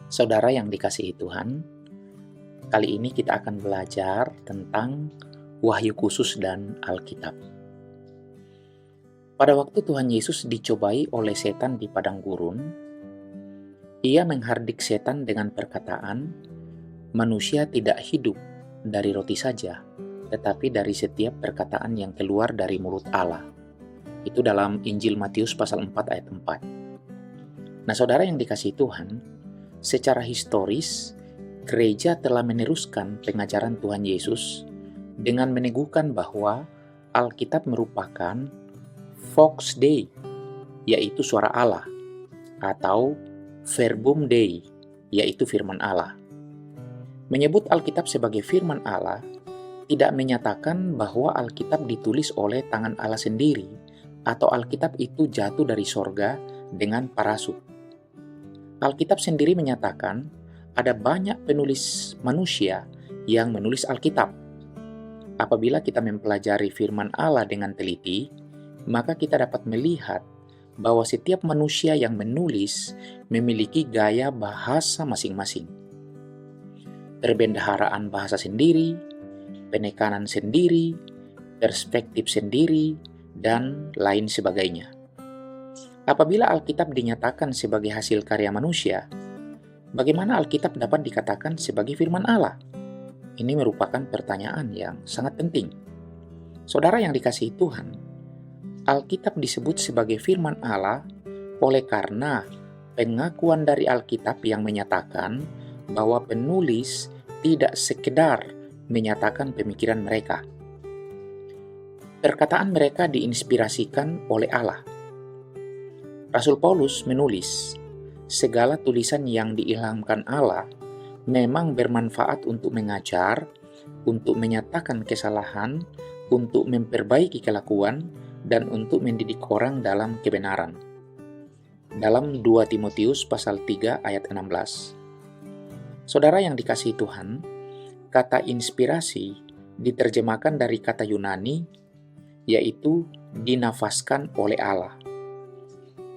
Saudara yang dikasihi Tuhan, kali ini kita akan belajar tentang Wahyu Khusus dan Alkitab. Pada waktu Tuhan Yesus dicobai oleh setan di padang gurun, ia menghardik setan dengan perkataan, "Manusia tidak hidup dari roti saja, tetapi dari setiap perkataan yang keluar dari mulut Allah." Itu dalam Injil Matius pasal 4 ayat 4. Nah, saudara yang dikasihi Tuhan, secara historis, gereja telah meneruskan pengajaran Tuhan Yesus dengan meneguhkan bahwa Alkitab merupakan Vox Dei, yaitu suara Allah, atau Verbum Dei, yaitu firman Allah. Menyebut Alkitab sebagai firman Allah tidak menyatakan bahwa Alkitab ditulis oleh tangan Allah sendiri atau Alkitab itu jatuh dari sorga dengan parasut. Alkitab sendiri menyatakan ada banyak penulis manusia yang menulis Alkitab. Apabila kita mempelajari firman Allah dengan teliti, maka kita dapat melihat bahwa setiap manusia yang menulis memiliki gaya bahasa masing-masing. Perbendaharaan bahasa sendiri, penekanan sendiri, perspektif sendiri, dan lain sebagainya. Apabila Alkitab dinyatakan sebagai hasil karya manusia, bagaimana Alkitab dapat dikatakan sebagai firman Allah? Ini merupakan pertanyaan yang sangat penting. Saudara yang dikasihi Tuhan, Alkitab disebut sebagai firman Allah oleh karena pengakuan dari Alkitab yang menyatakan bahwa penulis tidak sekedar menyatakan pemikiran mereka. Perkataan mereka diinspirasikan oleh Allah. Rasul Paulus menulis, segala tulisan yang diilhamkan Allah memang bermanfaat untuk mengajar, untuk menyatakan kesalahan, untuk memperbaiki kelakuan, dan untuk mendidik orang dalam kebenaran. Dalam 2 Timotius pasal 3 ayat 16. Saudara yang dikasihi Tuhan, kata inspirasi diterjemahkan dari kata Yunani, yaitu dinafaskan oleh Allah.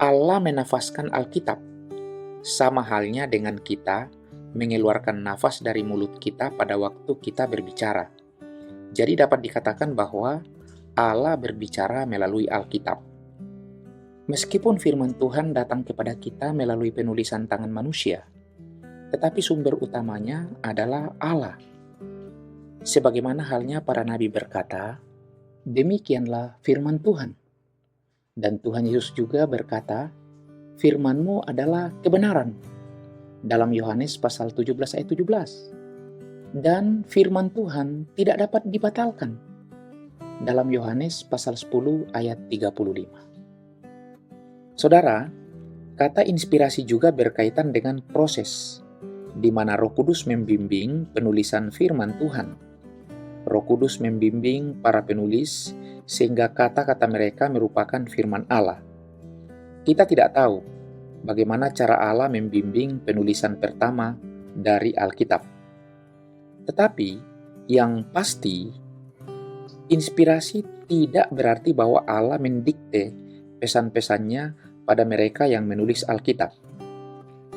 Allah menafaskan Alkitab, sama halnya dengan kita mengeluarkan nafas dari mulut kita pada waktu kita berbicara. Jadi dapat dikatakan bahwa Allah berbicara melalui Alkitab. Meskipun firman Tuhan datang kepada kita melalui penulisan tangan manusia, tetapi sumber utamanya adalah Allah. Sebagaimana halnya para nabi berkata, demikianlah firman Tuhan. Dan Tuhan Yesus juga berkata, firman-Mu adalah kebenaran. Dalam Yohanes pasal 17 ayat 17. Dan firman Tuhan tidak dapat dibatalkan. Dalam Yohanes pasal 10 ayat 35. Saudara, kata inspirasi juga berkaitan dengan proses, di mana Roh Kudus membimbing penulisan firman Tuhan. Roh Kudus membimbing para penulis sehingga kata-kata mereka merupakan firman Allah. Kita tidak tahu bagaimana cara Allah membimbing penulisan pertama dari Alkitab. Tetapi yang pasti, inspirasi tidak berarti bahwa Allah mendikte pesan-pesannya pada mereka yang menulis Alkitab.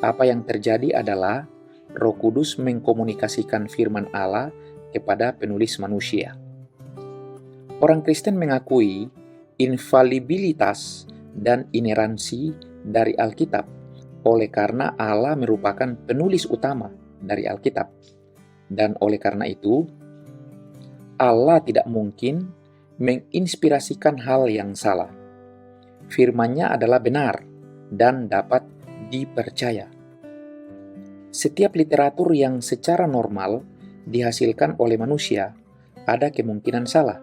Apa yang terjadi adalah Roh Kudus mengkomunikasikan firman Allah kepada penulis manusia. Orang Kristen mengakui infalibilitas dan ineransi dari Alkitab oleh karena Allah merupakan penulis utama dari Alkitab. Dan oleh karena itu, Allah tidak mungkin menginspirasikan hal yang salah. Firman-Nya adalah benar dan dapat dipercaya. Setiap literatur yang secara normal dihasilkan oleh manusia ada kemungkinan salah.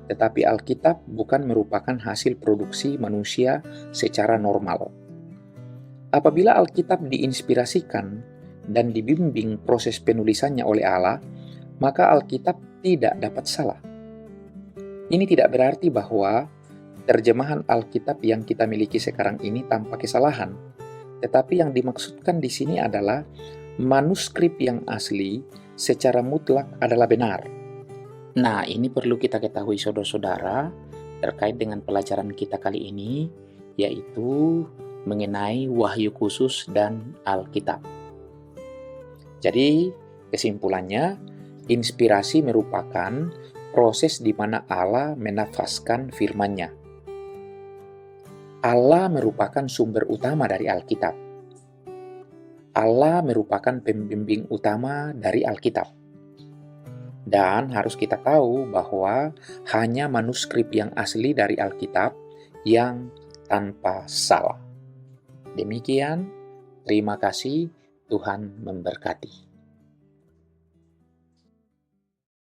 Tetapi Alkitab bukan merupakan hasil produksi manusia secara normal. Apabila Alkitab diinspirasikan dan dibimbing proses penulisannya oleh Allah, maka Alkitab tidak dapat salah. Ini tidak berarti bahwa terjemahan Alkitab yang kita miliki sekarang ini tanpa kesalahan, tetapi yang dimaksudkan di sini adalah manuskrip yang asli secara mutlak adalah benar. Nah, ini perlu kita ketahui saudara-saudara terkait dengan pelajaran kita kali ini, yaitu mengenai Wahyu Khusus dan Alkitab. Jadi, kesimpulannya, inspirasi merupakan proses di mana Allah menafaskan firman-Nya. Allah merupakan sumber utama dari Alkitab. Allah merupakan pembimbing utama dari Alkitab. Dan harus kita tahu bahwa hanya manuskrip yang asli dari Alkitab yang tanpa salah. Demikian, terima kasih, Tuhan memberkati.